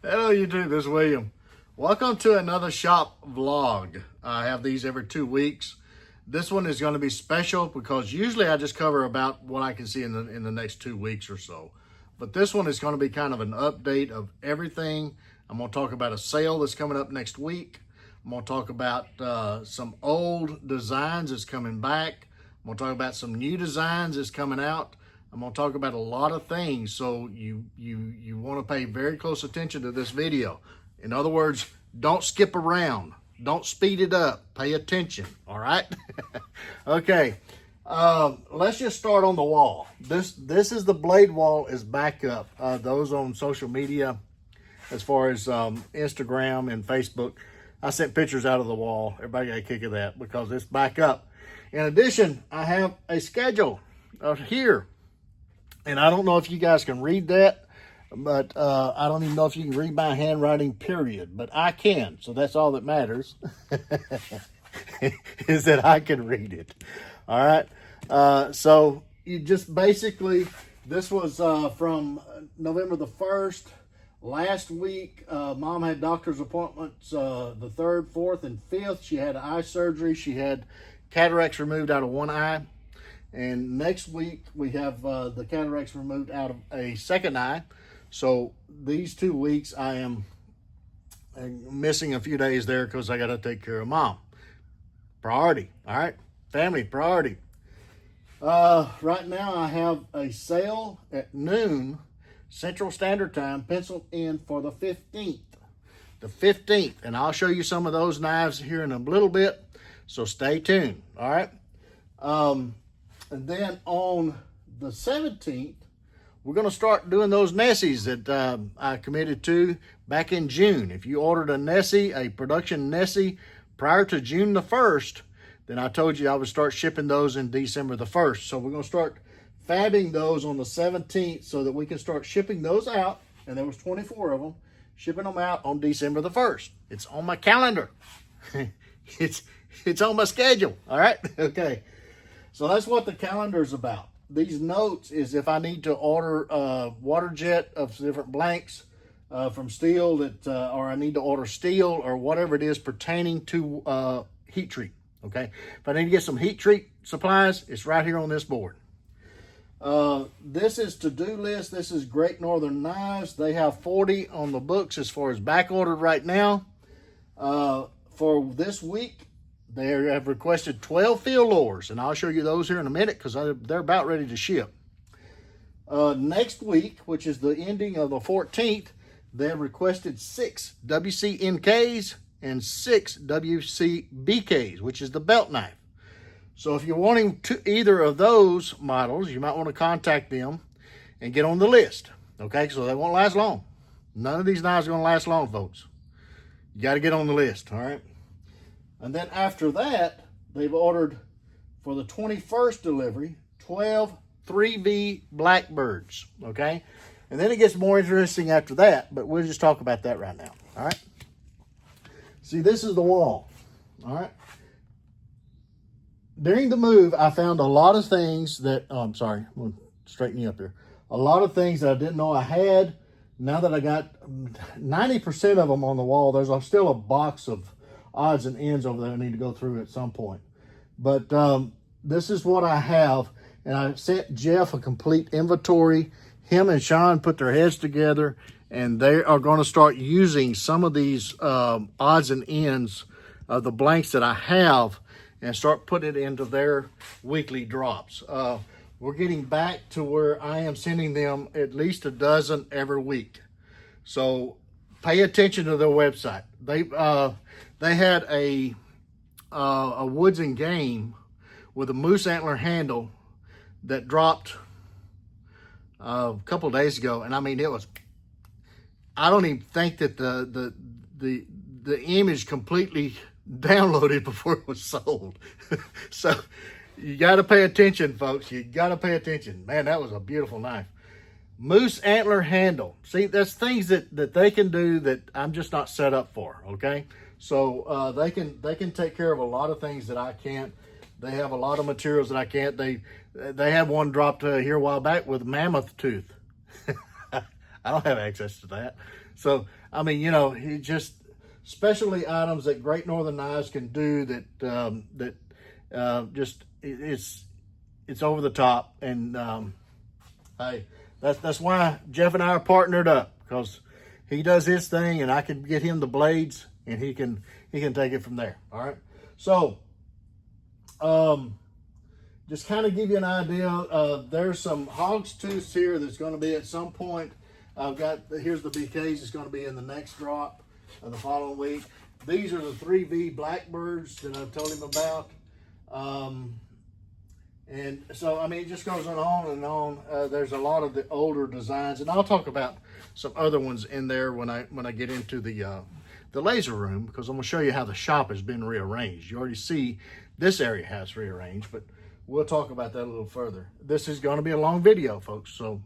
Hello YouTube, this is William. Welcome to another shop vlog. I have these every 2 weeks. This one is going to be special because usually I just cover about what I can see in the next 2 weeks or so. But this one is going to be kind of an update of everything. I'm going to talk about a sale that's coming up next week. I'm going to talk about some old designs that's coming back. I'm going to talk about some new designs that's coming out. I'm going to talk about a lot of things, so you want to pay very close attention to this video. In other words, don't skip around. Don't speed it up. Pay attention, all right? Okay, let's just start on the wall. This is the blade wall is back up. Those on social media, as far as Instagram and Facebook, I sent pictures out of the wall. Everybody got a kick of that because it's back up. In addition, I have a schedule here. And I don't know if you guys can read that, but I don't even know if you can read my handwriting, period. But I can, so that's all that matters, is that I can read it. All right? So you just basically, this was from November the 1st. Last week, Mom had doctor's appointments the 3rd, 4th, and 5th. She had eye surgery. She had cataracts removed out of one eye. And next week, we have the cataracts removed out of a second eye. So these 2 weeks, I am missing a few days there because I got to take care of Mom. Priority, all right? Family, priority. Right now, I have a sale at noon, Central Standard Time, penciled in for the 15th. The 15th. And I'll show you some of those knives here in a little bit. So stay tuned, all right? And then on the 17th, we're going to start doing those Nessies that I committed to back in June. If you ordered a Nessie, a production Nessie, prior to June the 1st, then I told you I would start shipping those in December the 1st. So we're going to start fabbing those on the 17th so that we can start shipping those out. And there was 24 of them, shipping them out on December the 1st. It's on my calendar. It's on my schedule. All right? Okay. So that's what the calendar is about. These notes is if I need to order water jet of different blanks from steel that, or I need to order steel or whatever it is pertaining to heat treat. Okay. If I need to get some heat treat supplies, it's right here on this board. This is to-do list. This is Great Northern Knives. They have 40 on the books as far as back ordered right now. For this week, they have requested 12 field lures, and I'll show you those here in a minute because they're about ready to ship. Next week, which is the ending of the 14th, they have requested 6 WCNKs and 6 WCBKs, which is the belt knife. So if you're wanting either of those models, you might want to contact them and get on the list. Okay, so they won't last long. None of these knives are going to last long, folks. You got to get on the list, all right? And then after that, they've ordered for the 21st delivery, 12 3V Blackbirds, okay? And then it gets more interesting after that, but we'll just talk about that right now, all right? See, this is the wall, all right? During the move, I found a lot of things that, I'm sorry, I'm going to straighten you up here. A lot of things that I didn't know I had. Now that I got 90% of them on the wall, there's still a box of odds and ends over there I need to go through at some point. But this is what I have, and I sent Jeff a complete inventory. Him and Sean put their heads together, and they are going to start using some of these odds and ends of the blanks that I have and start putting it into their weekly drops. We're getting back to where I am sending them at least a dozen every week. So pay attention to their website. They had a Woods and Game with a moose antler handle that dropped a couple of days ago, and I mean it was. I don't even think that the image completely downloaded before it was sold. So you got to pay attention, folks. You got to pay attention. Man, that was a beautiful knife. Moose antler handle. See, that's things that they can do that I'm just not set up for, okay? So they can take care of a lot of things that I can't. They have a lot of materials that I can't. They had one dropped here a while back with mammoth tooth. I don't have access to that. So, I mean, you know, he just specialty items that Great Northern Knives can do it's over the top. And hey, that's why Jeff and I are partnered up, because he does his thing and I can get him the blades and he can take it from there. All right. So, just kind of give you an idea. There's some hogs tooths here that's going to be at some point. Here's the BKs. It's going to be in the next drop of the following week. These are the 3V Blackbirds that I've told him about. And so, I mean, it just goes on and on. There's a lot of the older designs, and I'll talk about some other ones in there when I get into the laser room, because I'm going to show you how the shop has been rearranged. You already see this area has rearranged, but we'll talk about that a little further. This is going to be a long video, folks, so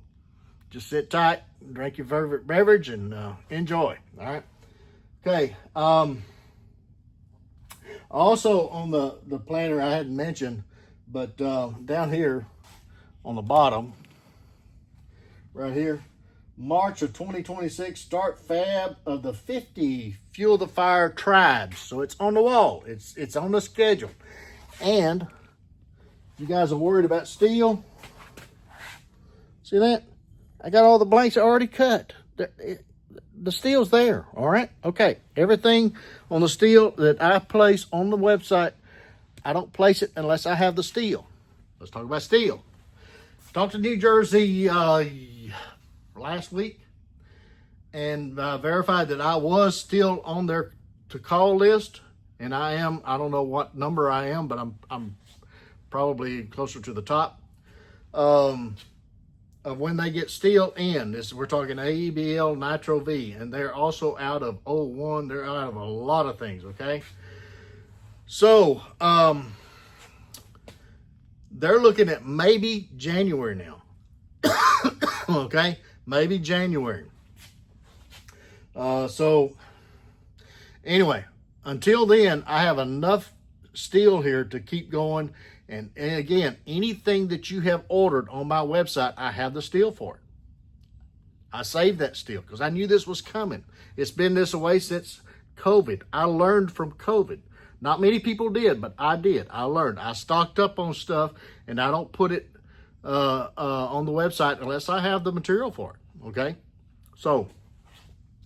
just sit tight, drink your favorite beverage, and enjoy. All right. Okay. Also on the planner, I hadn't mentioned, but down here on the bottom, right here, March of 2026, start fab of the 50 Fuel the Fire tribes. So it's on the wall. It's on the schedule. And you guys are worried about steel. See that? I got all the blanks already cut. The steel's there, all right? Okay, everything on the steel that I place on the website, I don't place it unless I have the steel. Let's talk about steel. Talked to New Jersey last week and verified that I was still on their to call list, and I am. I don't know what number I am, but I'm probably closer to the top of when they get steel in. We're talking AEBL Nitro V, and they're also out of 01. They're out of a lot of things, okay? So they're looking at maybe January now. Okay, maybe January. So anyway, until then, I have enough steel here to keep going. And again, anything that you have ordered on my website, I have the steel for it. I saved that steel because I knew this was coming. It's been this way since COVID. I learned from COVID. Not many people did, but I did. I learned. I stocked up on stuff, and I don't put it on the website unless I have the material for it. Okay? So,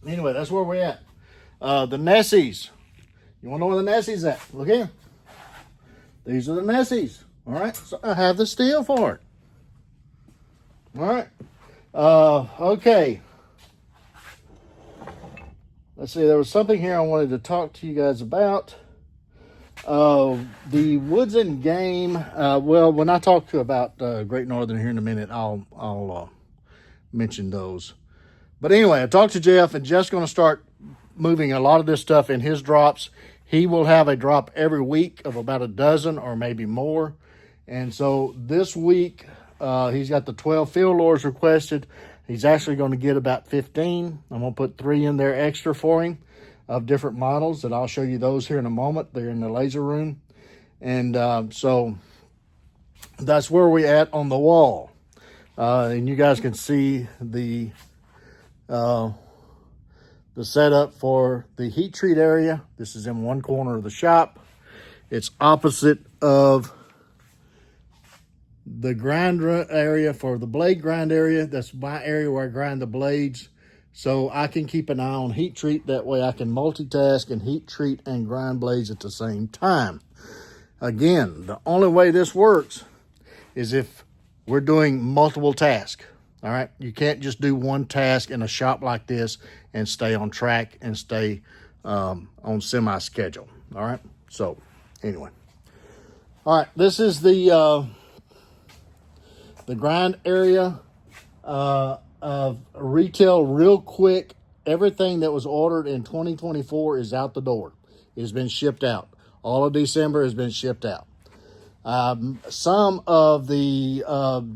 anyway, that's where we're at. The Nessies. You want to know where the Nessies at? Look here. These are the Nessies. All right? So, I have the steel for it. All right? Okay. Let's see. There was something here I wanted to talk to you guys about. The Woods and Game. Well, when I talk to about Great Northern here in a minute, I'll mention those. But anyway, I talked to Jeff, and Jeff's going to start moving a lot of this stuff in his drops. He will have a drop every week of about a dozen or maybe more. And so this week, he's got the 12 field lures requested. He's actually going to get about 15. I'm going to put 3 in there extra for him of different models that I'll show you those here in a moment. They're in the laser room. And so that's where we at on the wall. And you guys can see the setup for the heat treat area. This is in one corner of the shop. It's opposite of the grind area for the blade grind area. That's my area where I grind the blades. So I can keep an eye on heat treat. That way I can multitask and heat treat and grind blades at the same time. Again, the only way this works is if we're doing multiple tasks. All right, you can't just do one task in a shop like this and stay on track and stay on semi-schedule. All right, so anyway. All right, this is the grind area of retail real quick. Everything that was ordered in 2024 is out the door. It's been shipped out. All of December has been shipped out. Some of the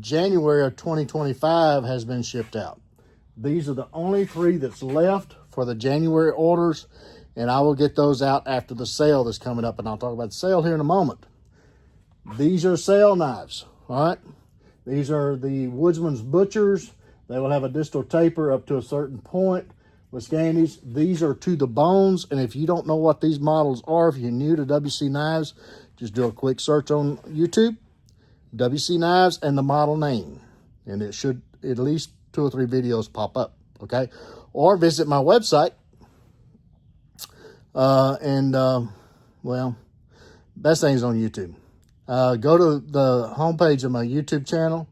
January of 2025 has been shipped out. These are the only 3 that's left for the January orders, and I will get those out after the sale that's coming up, and I'll talk about the sale here in a moment. These are sale knives, all right? These are the Woodsman's Butchers. They will have a distal taper up to a certain point. With Scandies, these are to the bones. And if you don't know what these models are, if you're new to WC Knives, just do a quick search on YouTube, WC Knives, and the model name. And it should at least 2 or 3 videos pop up, okay? Or visit my website. Well, best thing is on YouTube. Go to the homepage of my YouTube channel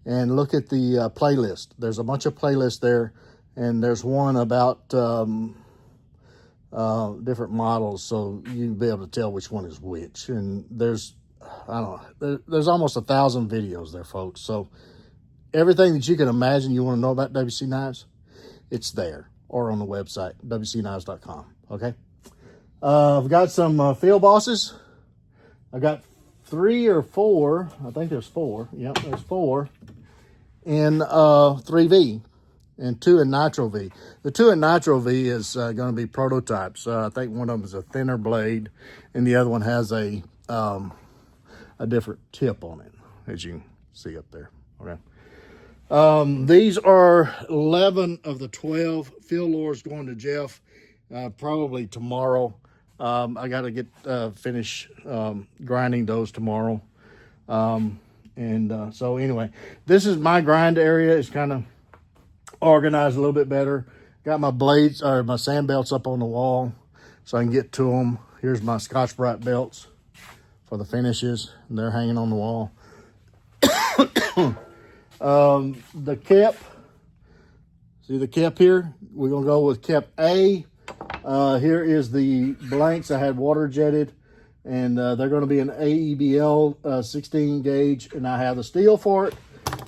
and look at the playlist. There's a bunch of playlists there, and there's one about different models, so you'll be able to tell which one is which. And there's, I don't know, there's almost 1,000 videos there, folks. So everything that you can imagine you want to know about WC Knives, it's there, or on the website, wcknives.com, okay? I've got some field bosses. I got 3 or 4, I think there's 4, yep, there's 4 in 3V and 2 in Nitro V. The 2 in Nitro V is going to be prototypes. I think one of them is a thinner blade, and the other one has a different tip on it, as you can see up there, okay? These are 11 of the 12 field lures going to Jeff, probably tomorrow. I got to get finish grinding those tomorrow. So anyway, this is my grind area. It's kind of organized a little bit better. Got my blades or my sand belts up on the wall so I can get to them. Here's my Scotch-Brite belts for the finishes. They're hanging on the wall. The cap, see the cap here? We're gonna go with cap A. Here is the blanks I had water jetted, and they're going to be an AEBL 16 gauge, and I have the steel for it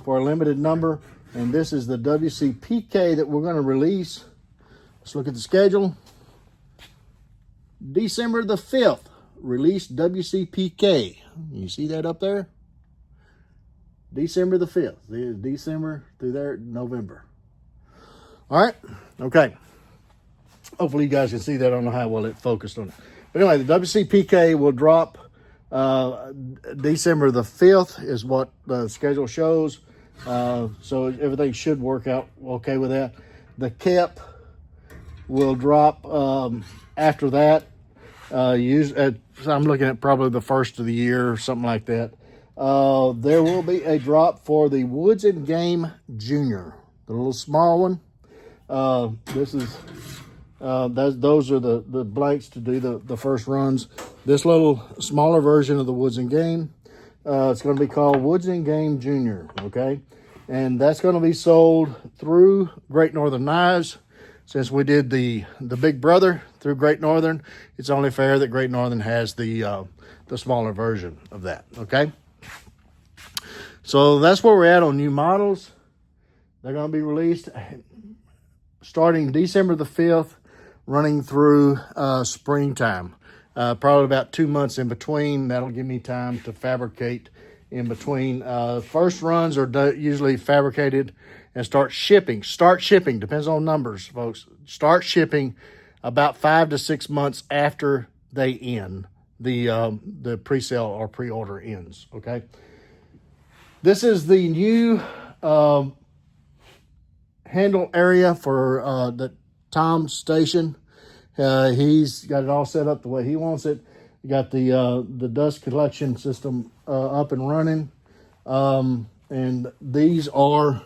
for a limited number. And this is the WCPK that we're going to release. Let's look at the schedule. December the 5th, release WCPK. You see that up there? December the 5th. December through there, November. All right, okay. Hopefully you guys can see that. I don't know how well it focused on it. But anyway, the WCPK will drop December the 5th is what the schedule shows. So everything should work out okay with that. The cap will drop after that. I'm looking at probably the first of the year or something like that. There will be a drop for the Woods and Game Junior, the little small one. Those are the blanks to do the first runs. This little smaller version of the Woods and Game, it's going to be called Woods and Game Junior, okay? And that's going to be sold through Great Northern Knives. Since we did the Big Brother through Great Northern, it's only fair that Great Northern has the smaller version of that, okay? So that's where we're at on new models. They're going to be released starting December the 5th, running through springtime. Probably about 2 months in between. That'll give me time to fabricate in between. First runs are usually fabricated and start shipping. Depends on numbers, folks. Start shipping about 5 to 6 months after they end. The pre-sale or pre-order ends, okay? This is the new handle area for the Tom's station. He's got it all set up the way he wants it. You got the dust collection system up and running. And these are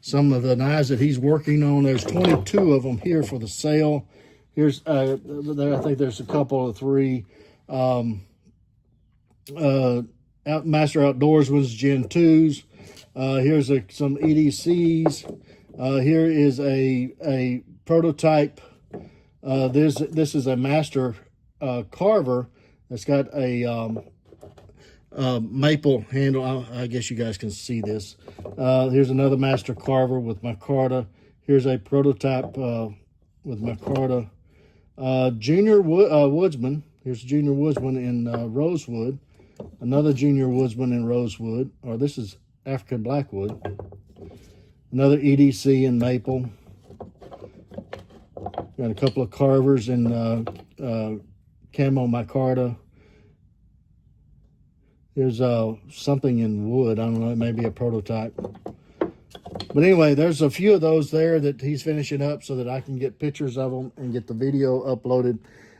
some of the knives that he's working on. There's 22 of them here for the sale. Here's I think there's a couple of 3 Master Outdoorsman's Gen 2s. Here's some EDCs. Here is a prototype. This is a Master Carver that's got a maple handle. I guess you guys can see this. Here's another Master Carver with micarta. Here's a prototype with micarta. Junior Woodsman. Here's Junior Woodsman in rosewood. Another Junior Woodsman in rosewood. Or this is African Blackwood. Another EDC in maple. Got a couple of carvers in camo micarta. Here's something in wood. I don't know, it may be a prototype. But anyway, there's a few of those there that he's finishing up so that I can get pictures of them and get the video uploaded.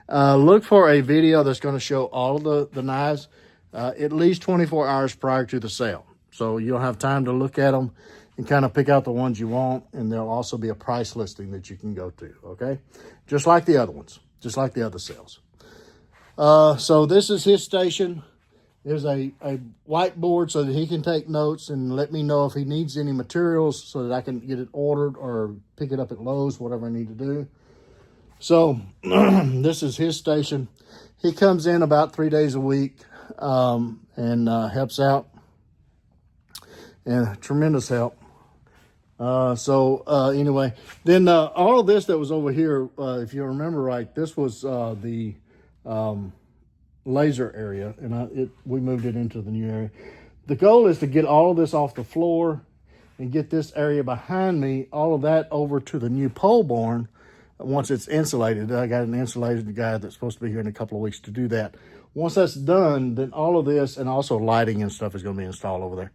Look for a video that's going to show all of the knives at least 24 hours prior to the sale. So you'll have time to look at them and kind of pick out the ones you want. And there'll also be a price listing that you can go to, okay? Just like the other ones, just like the other sales. So this is his station. There's a whiteboard so that he can take notes and let me know if he needs any materials so that I can get it ordered or pick it up at Lowe's, whatever I need to do. So this is his station. He comes in about 3 days a week and helps out. And tremendous help. Anyway, then all of this that was over here, if you remember right, this was the laser area, and we moved it into the new area. The goal is to get all of this off the floor and get this area behind me, all of that over to the new pole barn once it's insulated. I got an insulated guy that's supposed to be here in a couple of weeks to do that. Once that's done, then all of this, and also lighting and stuff, is going to be installed over there.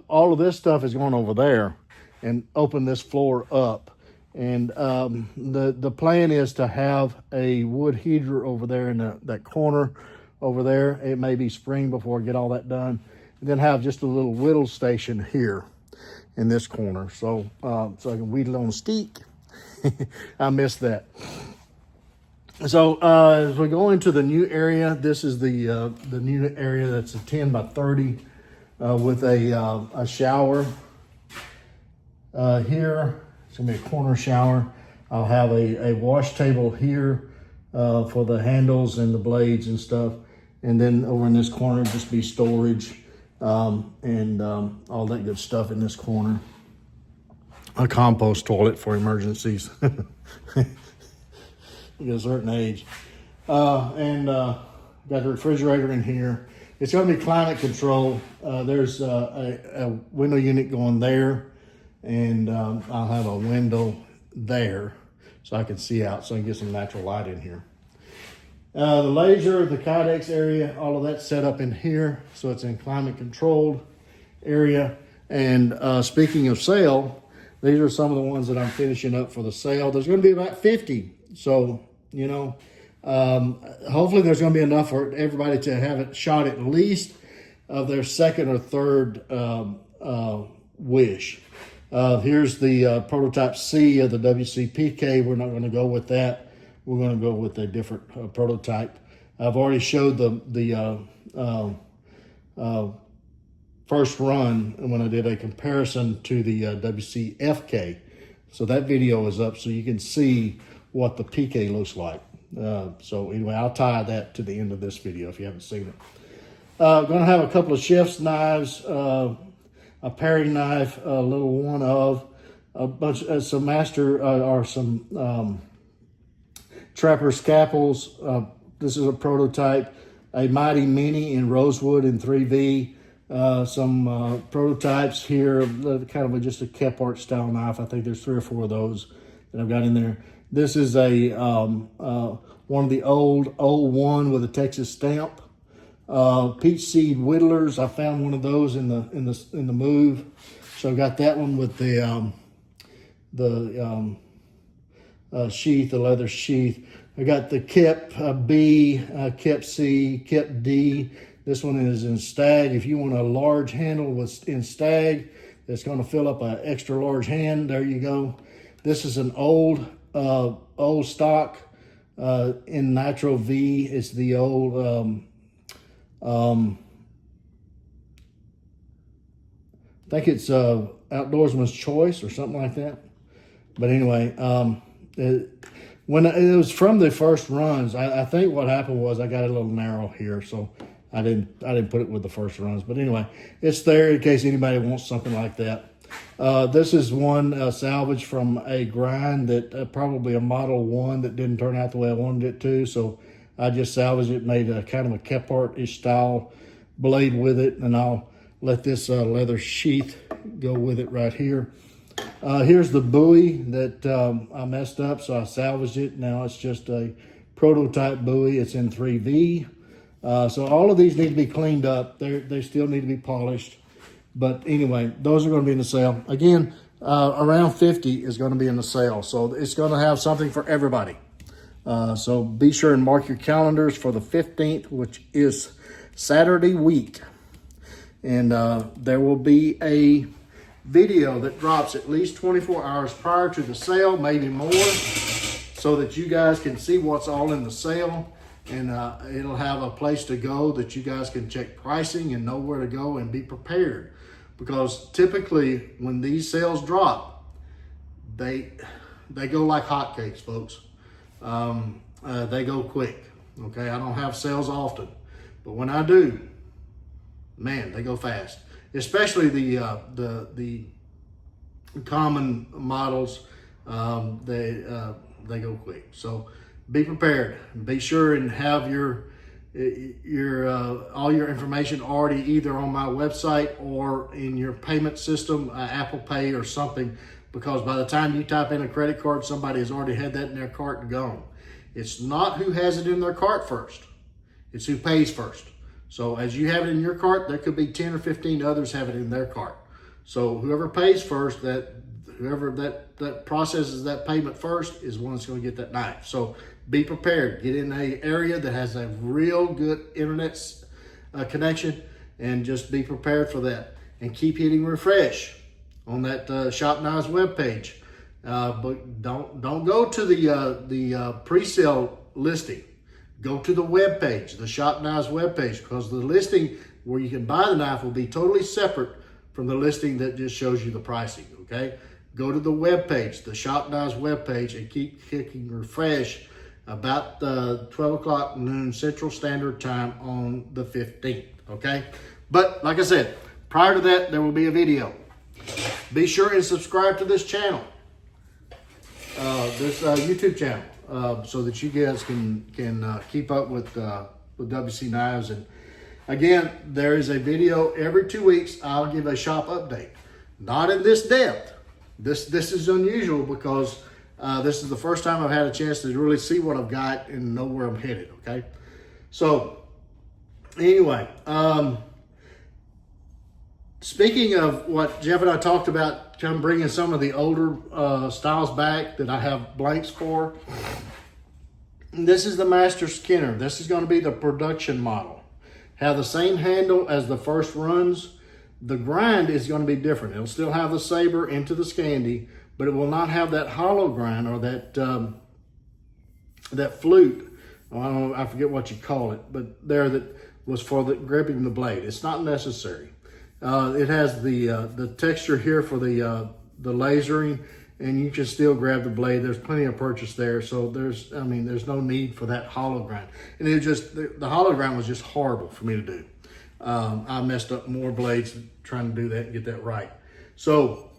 All of this stuff is going over there and open this floor up. And the plan is to have a wood heater over there in that corner over there. It may be spring before I get all that done. And then have just a little whittle station here in this corner. So I can wheedle on a stick. I missed that. So as we go into the new area, this is the new area that's a 10 by 30 with a shower here. It's gonna be a corner shower. I'll have a wash table here for the handles and the blades and stuff. And then over in this corner, just be storage and all that good stuff in this corner. A compost toilet for emergencies. At a certain age. Got the refrigerator in here. It's gonna be climate control. There's a window unit going there. And I'll have a window there so I can see out, so I can get some natural light in here. The laser, the Kydex area, all of that's set up in here, so it's in climate controlled area. And speaking of sale, these are some of the ones that I'm finishing up for the sale. There's going to be about 50, so you know, hopefully there's going to be enough for everybody to have it shot at least of their second or third wish. Here's the prototype C of the WCPK. We're not going to go with that. We're going to go with a different prototype. I've already showed the first run when I did a comparison to the WCFK. So that video is up so you can see what the PK looks like. So anyway, I'll tie that to the end of this video if you haven't seen it. Going to have a couple of chef's knives, a paring knife, a little one of, a bunch of some master or some trapper scalpels. This is a prototype, a Mighty Mini in rosewood in 3V. Some prototypes here, kind of just a Kephart style knife. I think there's 3 or 4 of those that I've got in there. This is a one of the old 01 with a Texas stamp. Peach seed whittlers. I found one of those in the move, so I got that one with the sheath, the leather sheath. I got the Kep B, Kep C, Kep D. This one is in stag. If you want a large handle in stag, that's going to fill up an extra large hand. There you go. This is an old stock in Nitro V. It's the old. I think it's Outdoorsman's Choice or something like that. But anyway, when it was from the first runs, I think what happened was I got a little narrow here, so I didn't put it with the first runs. But anyway, it's there in case anybody wants something like that. This is one salvage from a grind that probably a Model 1 that didn't turn out the way I wanted it to. So I just salvaged it, made a kind of a Kephart-ish style blade with it, and I'll let this leather sheath go with it right here. Here's the buoy that I messed up, so I salvaged it. Now it's just a prototype buoy. It's in 3V. So all of these need to be cleaned up. They still need to be polished. But anyway, those are going to be in the sale. Again, around 50 is going to be in the sale. So it's going to have something for everybody. So be sure and mark your calendars for the 15th, which is Saturday week. And there will be a video that drops at least 24 hours prior to the sale, maybe more, so that you guys can see what's all in the sale. And it'll have a place to go that you guys can check pricing and know where to go and be prepared. Because typically when these sales drop, they go like hotcakes, folks. They go quick. Okay, I don't have sales often, but when I do, man, they go fast. Especially the common models, they go quick. So be prepared. Be sure and have your all your information already either on my website or in your payment system, Apple Pay or something, because by the time you type in a credit card, somebody has already had that in their cart and gone. It's not who has it in their cart first. It's who pays first. So as you have it in your cart, there could be 10 or 15 others have it in their cart. So whoever pays first, whoever that processes that payment first is one that's going to get that knife. So be prepared. Get in an area that has a real good internet connection, and just be prepared for that. And keep hitting refresh on that Shop Knives webpage. But don't go to the pre-sale listing. Go to the webpage, the Shop Knives webpage, because the listing where you can buy the knife will be totally separate from the listing that just shows you the pricing. Okay, go to the webpage, the Shop Knives webpage, and keep clicking refresh about 12 o'clock noon Central Standard Time on the 15th. Okay, but like I said, prior to that, there will be a video. Be sure and subscribe to this channel, this YouTube channel, so that you guys can keep up with WC Knives. And again, there is a video every 2 weeks. I'll give a shop update, not in this depth. This is unusual because this is the first time I've had a chance to really see what I've got and know where I'm headed. Okay, so anyway, speaking of what Jeff and I talked about, kind of bringing some of the older styles back that I have blanks for. This is the Master Skinner. This is going to be the production model. Have the same handle as the first runs. The grind is going to be different. It'll still have the saber into the Scandi, but it will not have that hollow grind or that flute. I forget what you call it, but there that was for the gripping the blade. It's not necessary. It has the texture here for the lasering, and you can still grab the blade. There's plenty of purchase there, so there's no need for that hollow grind. And it just the hollow grind was just horrible for me to do. I messed up more blades trying to do that and get that right. So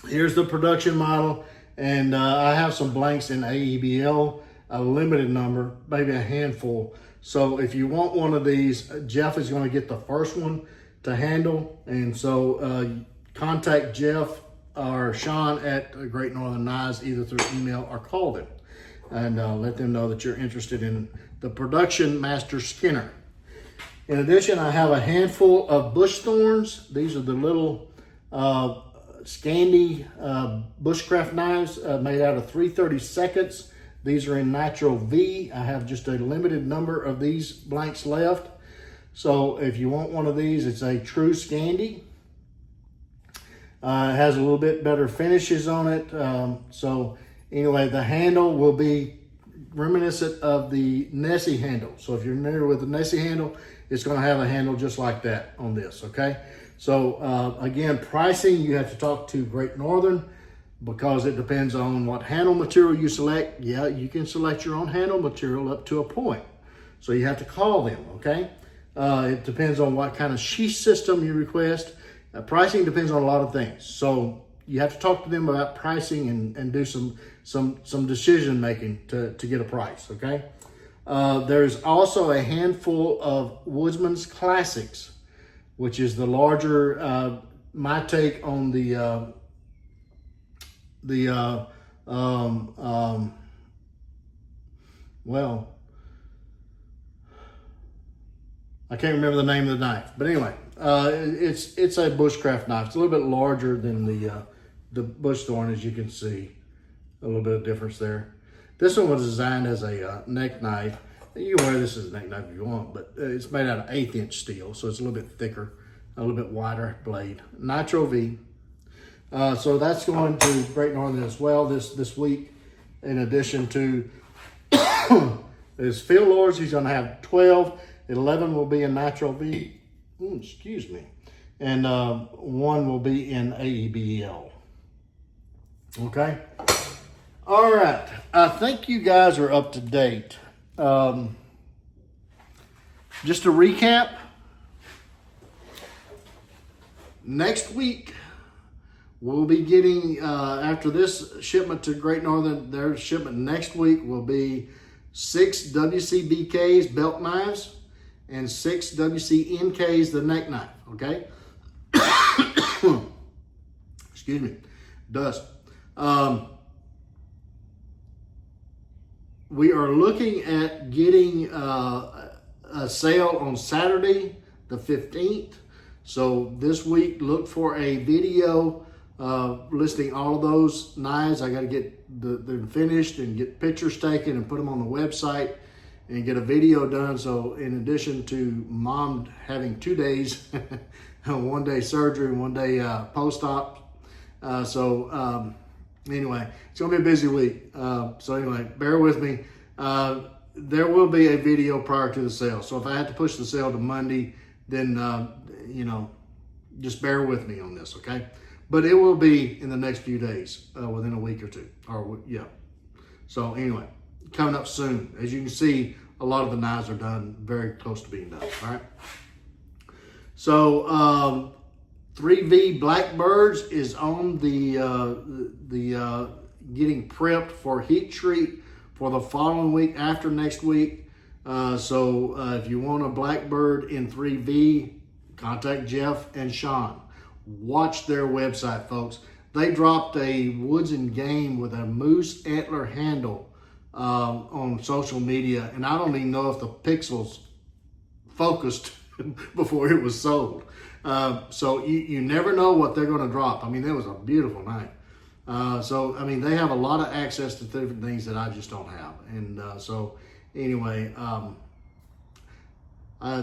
here's the production model, and I have some blanks in AEBL, a limited number, maybe a handful. So if you want one of these, Jeff is going to get the first one to handle, and so contact Jeff or Sean at Great Northern Knives either through email or call them, and let them know that you're interested in the production Master Skinner. In addition, I have a handful of bush thorns. These are the little Scandi bushcraft knives made out of 3/32. These are in natural V. I have just a limited number of these blanks left. So if you want one of these, it's a true Scandi. It has a little bit better finishes on it. So anyway, the handle will be reminiscent of the Nessie handle. So if you're familiar with the Nessie handle, it's going to have a handle just like that on this. Okay. So again, pricing, you have to talk to Great Northern, because it depends on what handle material you select. Yeah, you can select your own handle material up to a point. So you have to call them. Okay. It depends on what kind of sheath system you request. Pricing depends on a lot of things. So you have to talk to them about pricing and do some decision making to get a price, okay? There's also a handful of Woodsman's Classics, which is the larger, my take on well, I can't remember the name of the knife, but anyway, it's a bushcraft knife. It's a little bit larger than the bush thorn, as you can see, a little bit of difference there. This one was designed as a neck knife. You can wear this as a neck knife if you want, but it's made out of 1/8 inch steel, so it's a little bit thicker, a little bit wider blade. Nitro V. So that's going to Great Northern as well this week. In addition to his field lords, he's going to have 12. 11 will be in Nitro V. Excuse me. And 1 will be in AEBL. Okay. All right. I think you guys are up to date. Just to recap, next week we'll be getting, after this shipment to Great Northern, their shipment next week will be 6 WCBKs belt knives and 6 WCNKs the neck knife, okay? Excuse me, dust. We are looking at getting a sale on Saturday, the 15th. So this week, look for a video listing all of those knives. I got to get them finished and get pictures taken and put them on the website and get a video done. So in addition to mom having 2 days, 1 day surgery, 1 day post-op. Anyway, it's going to be a busy week. So anyway, bear with me. There will be a video prior to the sale. So if I had to push the sale to Monday, then, just bear with me on this, okay? But it will be in the next few days, within a week or two. So anyway, coming up soon. As you can see, a lot of the knives are done, very close to being done, all right? So, 3V Blackbirds is on the getting prepped for heat treat for the following week after next week. If you want a Blackbird in 3V, contact Jeff and Sean. Watch their website, folks. They dropped a Woods and Game with a moose antler handle on social media, and I don't even know if the pixels focused before it was sold. So you never know what they're going to drop. I mean, that was a beautiful night. They have a lot of access to different things that I just don't have. And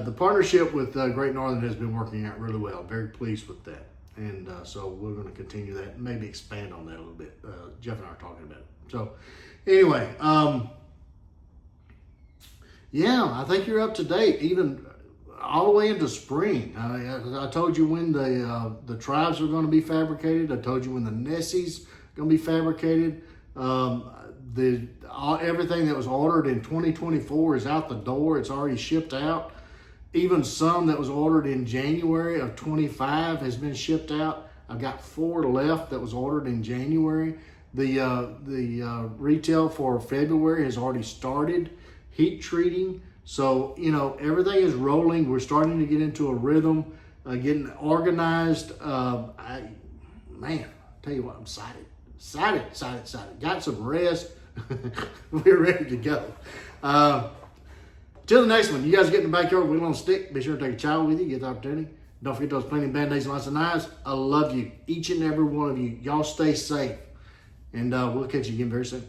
the partnership with Great Northern has been working out really well. Very pleased with that. And so we're going to continue that and maybe expand on that a little bit. Jeff and I are talking about it. So anyway, I think you're up to date, even all the way into spring. I told you when the tribes are going to be fabricated. I told you when the Nessies are going to be fabricated. Everything that was ordered in 2024 is out the door. It's already shipped out. Even some that was ordered in January of 25 has been shipped out. I've got 4 left that was ordered in January. The retail for February has already started heat treating. So, everything is rolling. We're starting to get into a rhythm, getting organized. Tell you what, I'm excited. Got some rest. We're ready to go. Till the next one, you guys get in the backyard, wheel on a stick. Be sure to take a child with you, get the opportunity. Don't forget those plenty of Band-Aids and lots of knives. I love you, each and every one of you. Y'all stay safe. And we'll catch you again very soon.